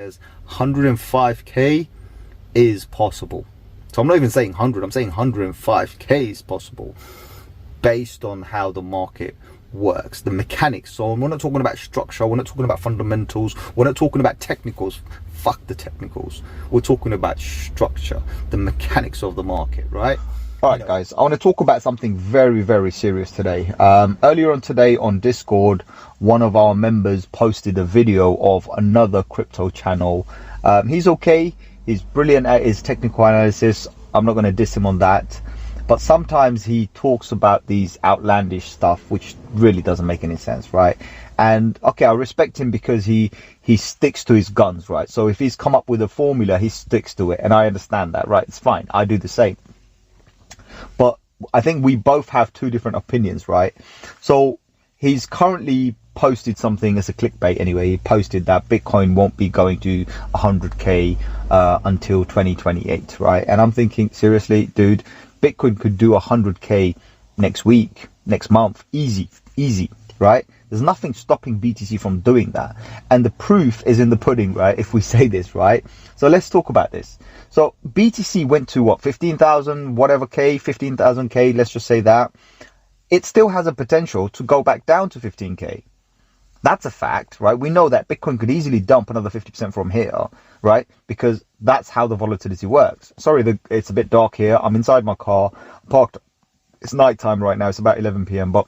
says 105k is possible. So I'm not even saying 100, I'm saying 105k is possible based on how the market works, the mechanics. So we're not talking about structure, we're not talking about fundamentals, we're not talking about technicals. Fuck the technicals. We're talking about structure, the mechanics of the market, right? All right, guys, I want to talk about something very, very serious today. Earlier on today on Discord, one of our members posted a video of another crypto channel. He's okay. He's brilliant at his technical analysis. I'm not going to diss him on that. But sometimes he talks about these outlandish stuff, which really doesn't make any sense, right? And okay, I respect him because he sticks to his guns, right? So if he's come up with a formula, he sticks to it. And I understand that, right? It's fine. I do the same. But I think we both have two different opinions, right? So he's currently posted something as a clickbait anyway. He posted that Bitcoin won't be going to 100k until 2028, right? And I'm thinking, seriously, dude, Bitcoin could do 100k next week, next month, easy, right? There's nothing stopping BTC from doing that. And the proof is in the pudding, right? If we say this, right? So let's talk about this. So BTC went to what, 15,000 whatever K, 15,000k, let's just say that. It still has a potential to go back down to 15k. That's a fact, right? We know that Bitcoin could easily dump another 50% from here, right? Because that's how the volatility works. Sorry, it's a bit dark here. I'm inside my car, parked. It's nighttime right now. It's about 11 p.m. But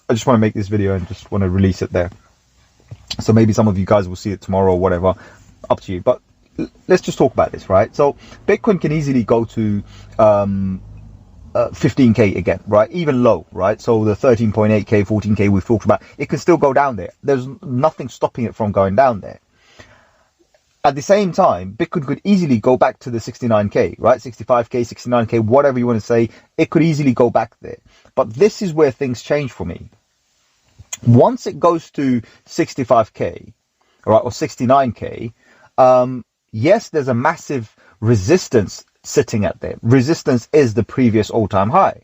I just want to make this video and just want to release it there. So maybe some of you guys will see it tomorrow or whatever. Up to you. But let's just talk about this, right? So Bitcoin can easily go to 15k again, right? Even low, right? So the 13.8k, 14k we've talked about, it can still go down there. There's nothing stopping it from going down there. At the same time, Bitcoin could easily go back to the 69k, right? 65k, 69k, whatever you want to say, it could easily go back there. But this is where things change for me. Once it goes to 65k, right, or 69k, yes, there's a massive resistance sitting at there. Resistance is the previous all-time high.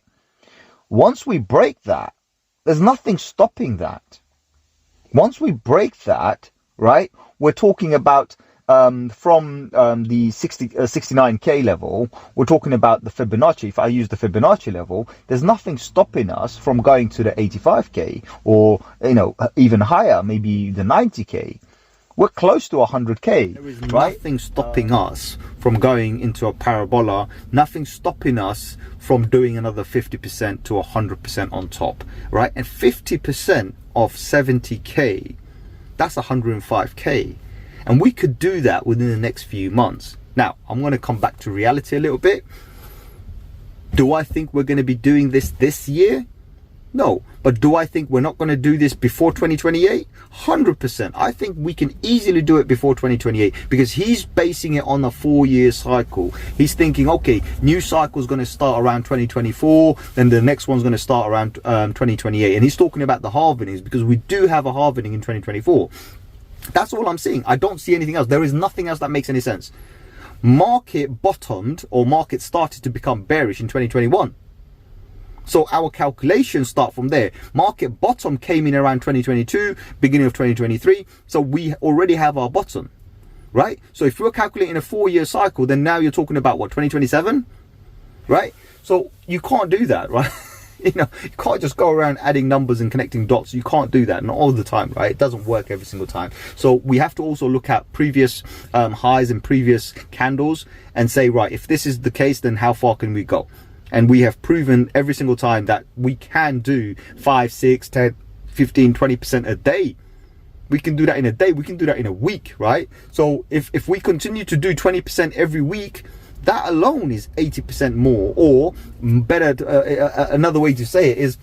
Once we break that, there's nothing stopping that. Once we break that, right, we're talking about from the 69k level, we're talking about the Fibonacci. If I use the Fibonacci level, there's nothing stopping us from going to the 85k or, you know, even higher, maybe the 90k. We're close to 100k. There is nothing stopping us from going into a parabola, nothing stopping us from doing another 50% to 100% on top, right? And 50% of 70k, that's 105k. And we could do that within the next few months. Now, I'm going to come back to reality a little bit. Do I think we're going to be doing this year? No. But do I think we're not going to do this before 2028? 100%. I think we can easily do it before 2028 because he's basing it on a 4-year cycle. He's thinking, okay, new cycle is going to start around 2024, then the next one's going to start around 2028. And he's talking about the halvings because we do have a halving in 2024. That's all I'm seeing. I don't see anything else. There is nothing else that makes any sense. Market bottomed or market started to become bearish in 2021. So our calculations start from there. Market bottom came in around 2022, beginning of 2023. So we already have our bottom, right? So if we're calculating a 4-year cycle, then now you're talking about what, 2027, right? So you can't do that, right? You know, you can't just go around adding numbers and connecting dots. You can't do that, not all the time, right? It doesn't work every single time. So we have to also look at previous highs and previous candles and say, right, if this is the case, then how far can we go? And we have proven every single time that we can do 5, 6, 10, 15, 20% a day. We can do that in a day. We can do that in a week, right? So if we continue to do 20% every week, that alone is 80% more, or better, another way to say it is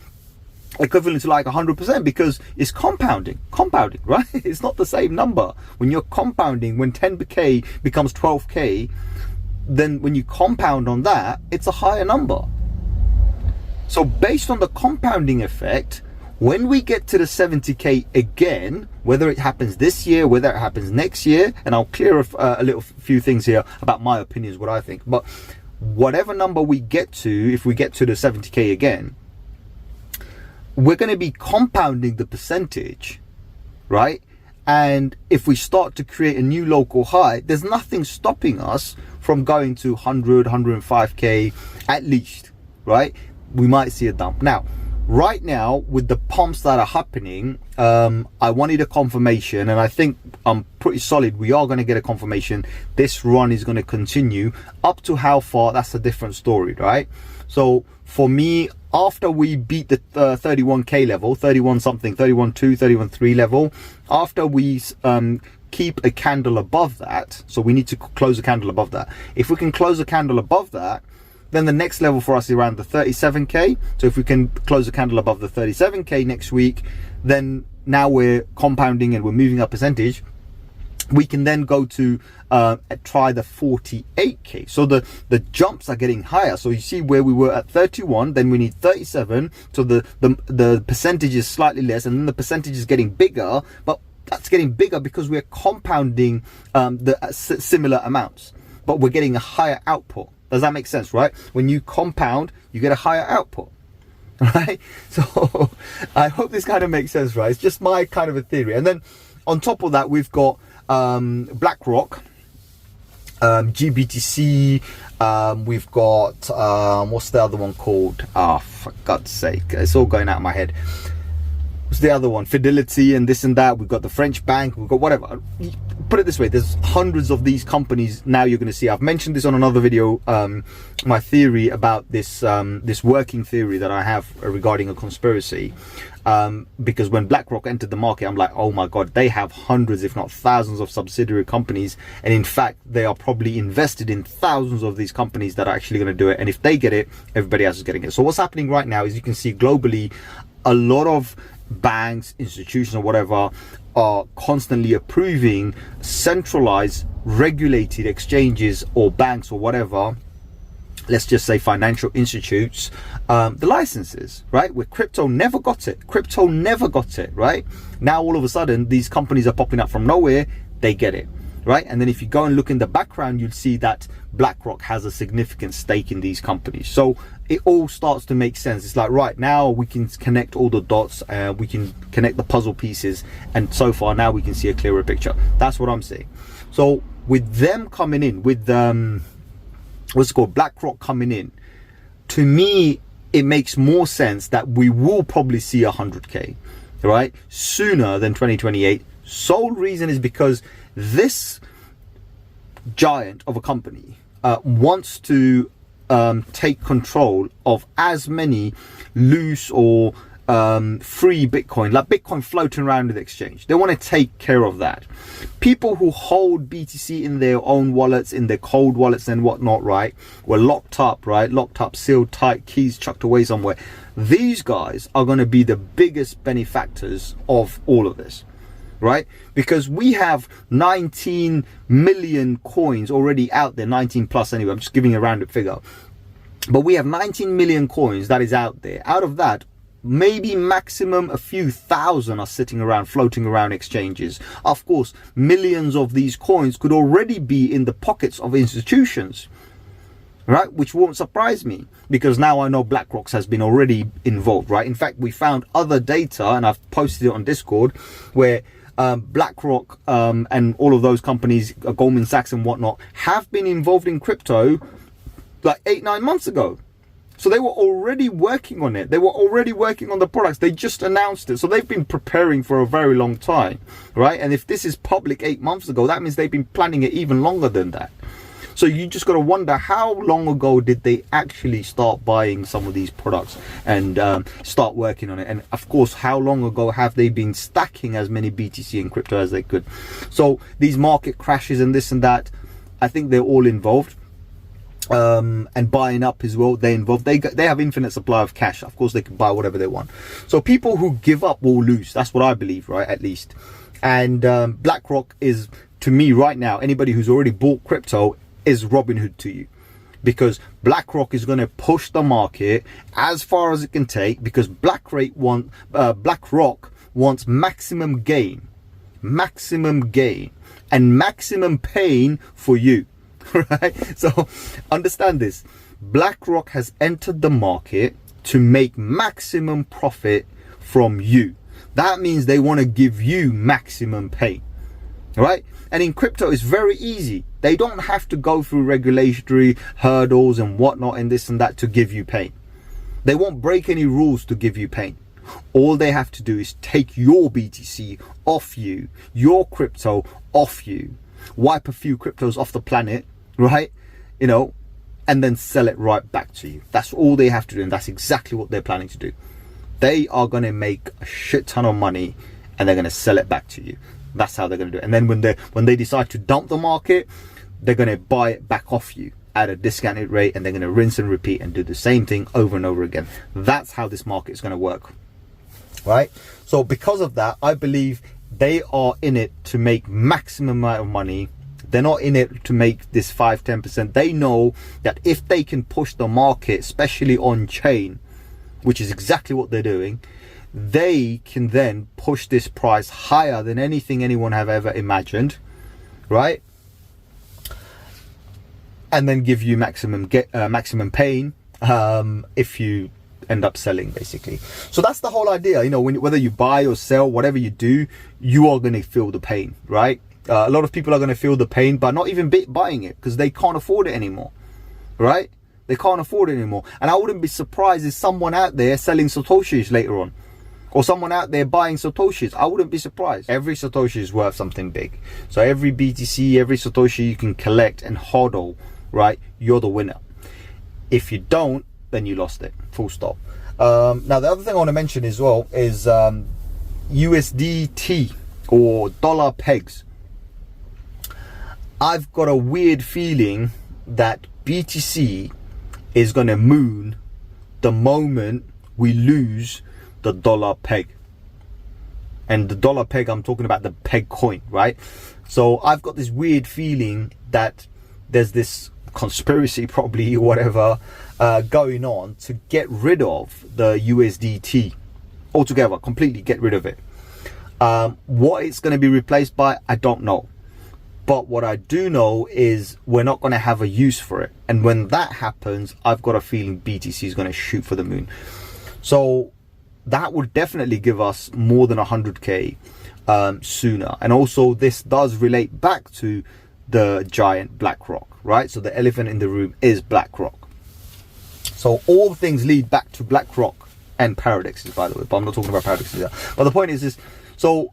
equivalent to like 100% because it's compounding, right? It's not the same number. When you're compounding, when 10k becomes 12k, then when you compound on that, it's a higher number. So based on the compounding effect, when we get to the 70k again, whether it happens this year, whether it happens next year, and I'll clear a little few things here about my opinions, what I think, but whatever number we get to, if we get to the 70k again, we're going to be compounding the percentage, right? And if we start to create a new local high, there's nothing stopping us from going to 100, 105K at least, right? We might see a dump. Now, right now, with the pumps that are happening, I wanted a confirmation, and I think I'm pretty solid. We are going to get a confirmation. This run is going to continue. Up to how far, that's a different story, right? So for me, after we beat the 31K level, 31 something, 31.2, 31.3 level, after we keep a candle above that, so we need to close a candle above that. If we can close a candle above that, then the next level for us is around the 37K. So if we can close a candle above the 37K next week, then now we're compounding and we're moving up percentage. We can then go to try the 48K. So the jumps are getting higher. So you see where we were at 31, then we need 37. So the percentage is slightly less, and then the percentage is getting bigger, but that's getting bigger because we're compounding the similar amounts, but we're getting a higher output. Does that make sense, right? When you compound, you get a higher output, right? So I hope this kind of makes sense, right? It's just my kind of a theory. And then on top of that, we've got BlackRock, GBTC, we've got, what's the other one called? Oh, for God's sake, it's all going out of my head. What's the other one? Fidelity and this and that. We've got the French bank, we've got whatever. Put it this way, there's hundreds of these companies now you're going to see. I've mentioned this on another video, my theory about this this working theory that I have regarding a conspiracy. Because when BlackRock entered the market, I'm like, oh my God, they have hundreds, if not thousands of subsidiary companies. And in fact, they are probably invested in thousands of these companies that are actually going to do it. And if they get it, everybody else is getting it. So what's happening right now is you can see globally, a lot of banks, institutions or whatever are constantly approving centralized regulated exchanges or banks or whatever, let's just say financial institutes, the licenses, right? Where crypto never got it. Crypto never got it, right? Now all of a sudden these companies are popping up from nowhere, they get it, right? And then if you go and look in the background, you'll see that BlackRock has a significant stake in these companies. So it all starts to make sense. It's like, right now we can connect all the dots, we can connect the puzzle pieces, and so far now we can see a clearer picture. That's what I'm saying. So with them coming in, with what's it called, BlackRock coming in, to me it makes more sense that we will probably see 100K, right, sooner than 2028. Sole reason is because this giant of a company wants to take control of as many loose or free Bitcoin, like Bitcoin floating around the exchange. They want to take care of that. People who hold BTC in their own wallets, in their cold wallets and whatnot, right, were locked up, right, locked up, sealed tight, keys chucked away somewhere. These guys are going to be the biggest benefactors of all of this, right? Because we have 19 million coins already out there, 19 plus anyway, I'm just giving a rounded figure, but we have 19 million coins that is out there. Out of that, maybe maximum a few thousand are sitting around, floating around exchanges. Of course, millions of these coins could already be in the pockets of institutions, right? Which won't surprise me, because now I know BlackRock has been already involved, right? In fact, we found other data, and I've posted it on Discord, where BlackRock and all of those companies, Goldman Sachs and whatnot, have been involved in crypto like 8-9 months ago. So they were already working on it. They were already working on the products. They just announced it. So they've been preparing for a very long time, right? And if this is public 8 months ago, that means they've been planning it even longer than that. So you just got to wonder, how long ago did they actually start buying some of these products and start working on it? And of course, how long ago have they been stacking as many BTC and crypto as they could? So these market crashes and this and that, I think they're all involved. And buying up as well, they're involved. They have infinite supply of cash. Of course, they can buy whatever they want. So people who give up will lose. That's what I believe, right? At least. And BlackRock is, to me right now, anybody who's already bought crypto is Robinhood to you, because BlackRock is going to push the market as far as it can take, because BlackRock wants maximum gain, and maximum pain for you. Right? So understand this. BlackRock has entered the market to make maximum profit from you. That means they want to give you maximum pain, right? And in crypto, it's very easy. They don't have to go through regulatory hurdles and whatnot and this and that to give you pain. They won't break any rules to give you pain. All they have to do is take your BTC off you, your crypto off you, wipe a few cryptos off the planet, right? You know, and then sell it right back to you. That's all they have to do, and that's exactly what they're planning to do. They are going to make a shit ton of money and they're going to sell it back to you. That's how they're going to do it. And then when they decide to dump the market, they're going to buy it back off you at a discounted rate, and they're going to rinse and repeat and do the same thing over and over again. That's how this market is going to work, right? So because of that, I believe they are in it to make maximum amount of money. They're not in it to make this 5-10%. They know that if they can push the market, especially on chain, which is exactly what they're doing, they can then push this price higher than anything anyone have ever imagined, right? And then give you maximum pain if you end up selling, basically. So that's the whole idea. You know, whether you buy or sell, whatever you do, you are going to feel the pain, right? A lot of people are going to feel the pain, but not even buying it because they can't afford it anymore, right? They can't afford it anymore. And I wouldn't be surprised if someone out there selling Satoshis later on, or someone out there buying Satoshis. I wouldn't be surprised. Every Satoshi is worth something big. So every BTC, every Satoshi you can collect and hodl, right, you're the winner. If you don't, then you lost it, full stop. Now the other thing I want to mention as well is USDT, or dollar pegs. I've got a weird feeling that BTC is going to moon the moment we lose the dollar peg. And the dollar peg, I'm talking about the peg coin, right? So I've got this weird feeling that there's this conspiracy, probably, whatever, going on to get rid of the USDT altogether, completely get rid of it. What it's going to be replaced by, I don't know. But what I do know is we're not going to have a use for it. And when that happens, I've got a feeling BTC is going to shoot for the moon. So that would definitely give us more than 100K sooner. And also this does relate back to the giant BlackRock, right? So the elephant in the room is BlackRock. So all things lead back to BlackRock and paradexes, by the way, but I'm not talking about paradexes here. But the point is so,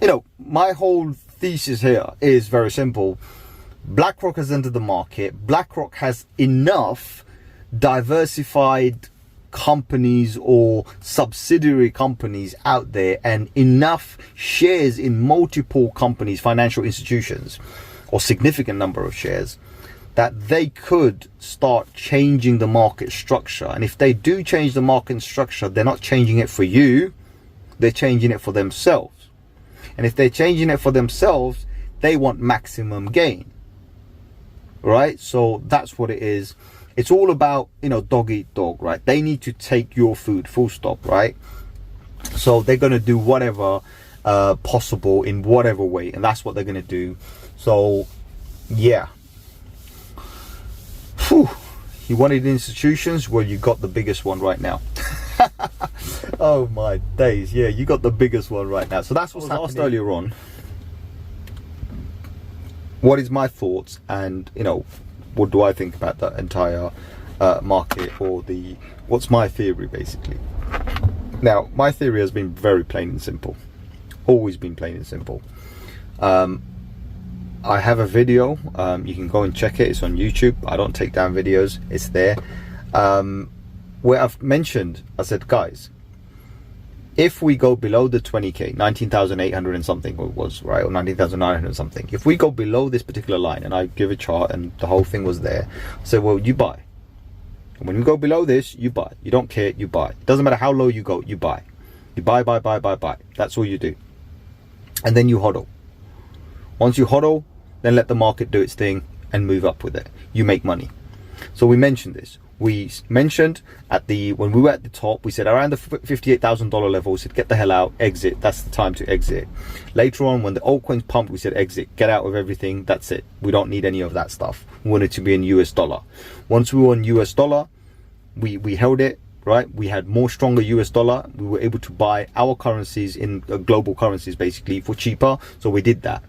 you know, my whole thesis here is very simple. BlackRock has entered the market. BlackRock has enough diversified companies or subsidiary companies out there, and enough shares in multiple companies, financial institutions, or significant number of shares, that they could start changing the market structure. And if they do change the market structure, they're not changing it for you, they're changing it for themselves. And if they're changing it for themselves, they want maximum gain, right? So that's what it is. It's all about, you know, dog eat dog, right? They need to take your food, full stop, right? So they're going to do whatever possible in whatever way, and that's what they're going to do. So yeah. Whew. You wanted institutions? Well, you got the biggest one right now. Oh my days, yeah, you got the biggest one right now. So that's what's asked earlier on. What is my thoughts, and you know, what do I think about the entire market, or what's my theory basically? Now, my theory has been very plain and simple, always been plain and simple. I have a video, you can go and check it, it's on YouTube. I don't take down videos, it's there, where I've mentioned, I said, guys, if we go below the 20K, 19,800 and something it was, right, or 19,900 something, if we go below this particular line, and I give a chart and the whole thing was there, I said, well, you buy. And when you go below this, you buy. You don't care, you buy. It doesn't matter how low you go, you buy. You buy. That's all you do. And then you hodl. Once you hodl, then let the market do its thing and move up with it. You make money. So we mentioned this. We mentioned when we were at the top, we said around the $58,000 level, we said get the hell out, exit. That's the time to exit. Later on, when the altcoins pumped, we said exit, get out of everything. That's it. We don't need any of that stuff. We want it to be in US dollar. Once we were in US dollar, we held it, right? We had more stronger US dollar. We were able to buy our currencies in global currencies basically for cheaper. So we did that.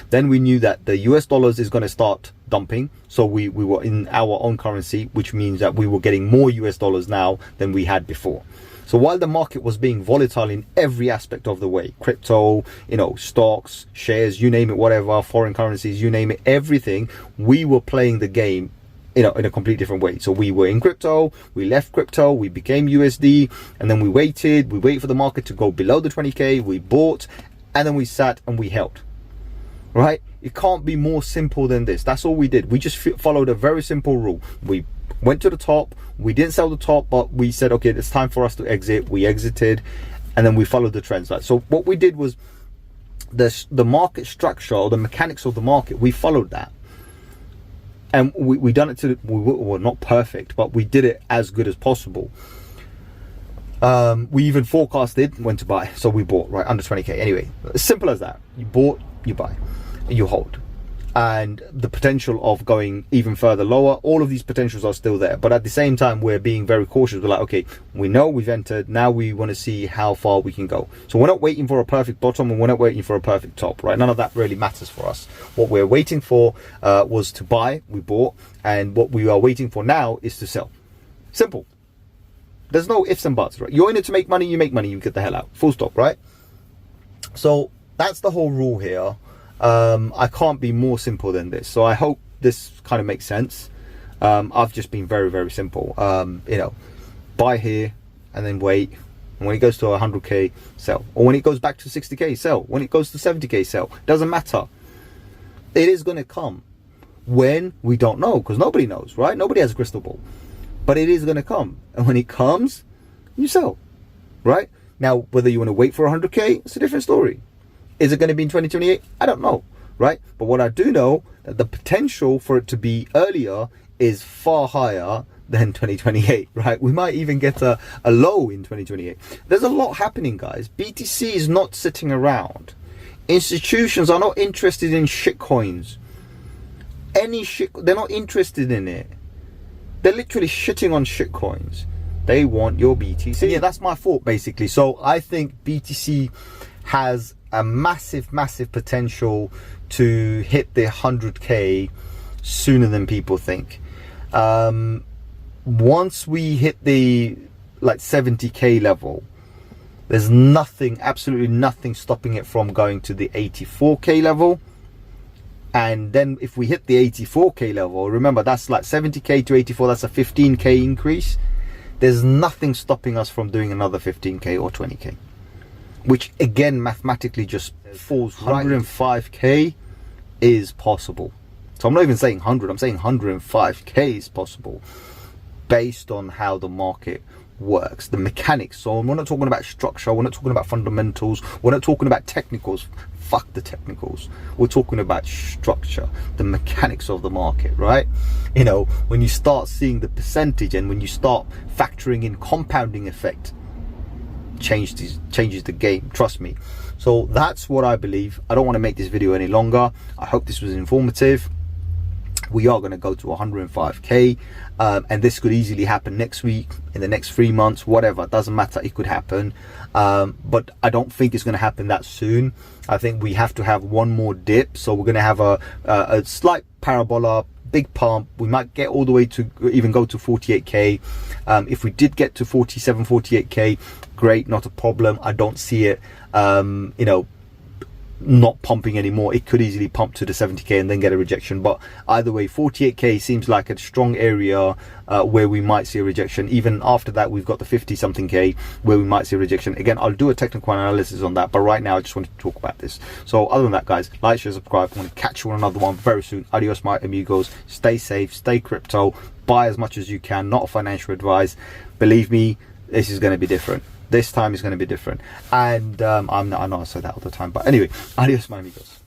Then we knew that the US dollars is going to start dumping. So we were in our own currency, which means that we were getting more US dollars now than we had before. So while the market was being volatile in every aspect of the way, crypto, you know, stocks, shares, you name it, whatever, foreign currencies, you name it, everything, we were playing the game, you know, in a completely different way. So we were in crypto, we left crypto, we became USD, and then we waited for the market to go below the 20K, we bought, and then we sat and we held, right? It can't be more simple than this. That's all we did. We just followed a very simple rule. We went to the top, we didn't sell the top, but we said, okay, it's time for us to exit. We exited, and then we followed the trends. So what we did was the market structure, or the mechanics of the market, we followed that. And we done it to, we were not perfect, but we did it as good as possible. We even forecasted when to buy, so we bought right under 20K. Anyway, as simple as that. You bought, you buy, you hold. And the potential of going even further lower, all of these potentials are still there. But at the same time, we're being very cautious. We're like, okay, we know we've entered, now we want to see how far we can go. So we're not waiting for a perfect bottom, and we're not waiting for a perfect top, right? None of that really matters for us. What we're waiting for was to buy, we bought, and what we are waiting for now is to sell. Simple. There's no ifs and buts, right? You're in it to make money, you make money, you get the hell out. Full stop, right? So that's the whole rule here. I can't be more simple than this. So I hope this kind of makes sense. I've just been very, very simple. You know, buy here and then wait. And when it goes to 100K, sell. Or when it goes back to 60K, sell. When it goes to 70K, sell. Doesn't matter. It is going to come. When? We don't know, because nobody knows, right? Nobody has a crystal ball. But it is going to come. And when it comes, you sell, right? Now, whether you want to wait for 100K, it's a different story. Is it going to be in 2028? I don't know, right? But what I do know, that the potential for it to be earlier is far higher than 2028, right? We might even get a low in 2028. There's a lot happening, guys. BTC is not sitting around. Institutions are not interested in shit coins. Any shit, they're not interested in it. They're literally shitting on shit coins. They want your BTC. Yeah, that's my thought, basically. So I think BTC has a massive potential to hit the 100K sooner than people think. Once we hit the like 70K level, there's nothing, absolutely nothing stopping it from going to the 84K level. And then if we hit the 84K level, remember that's like 70K to 84, that's a 15K increase. There's nothing stopping us from doing another 15K or 20K. Which again, mathematically just falls. 105K is possible. So I'm not even saying 100, I'm saying 105K is possible based on how the market works, the mechanics. So we're not talking about structure, we're not talking about fundamentals, we're not talking about technicals. Fuck the technicals. We're talking about structure, the mechanics of the market, right? You know, when you start seeing the percentage and when you start factoring in compounding effect, changes the game, trust me. So that's what I believe. I don't want to make this video any longer. I hope this was informative. We are going to go to 105K, and this could easily happen next week, in the next 3 months, whatever. It doesn't matter, it could happen, but I don't think it's going to happen that soon. I think we have to have one more dip. So we're going to have a slight parabola, big pump. We might get all the way to even go to 48K. If we did get to 47, 48K, great, not a problem. I don't see it, you know, not pumping anymore. It could easily pump to the 70K and then get a rejection. But either way, 48K seems like a strong area where we might see a rejection. Even after that, we've got the 50 something K where we might see a rejection. Again, I'll do a technical analysis on that, but right now I just wanted to talk about this. So other than that, guys, like, share, subscribe. I want to catch you on another one very soon. Adios, my amigos. Stay safe, stay crypto, buy as much as you can. Not a financial advice. Believe me, this is going to be different. This time is going to be different. And I know I say that all the time, but anyway, adios, my amigos.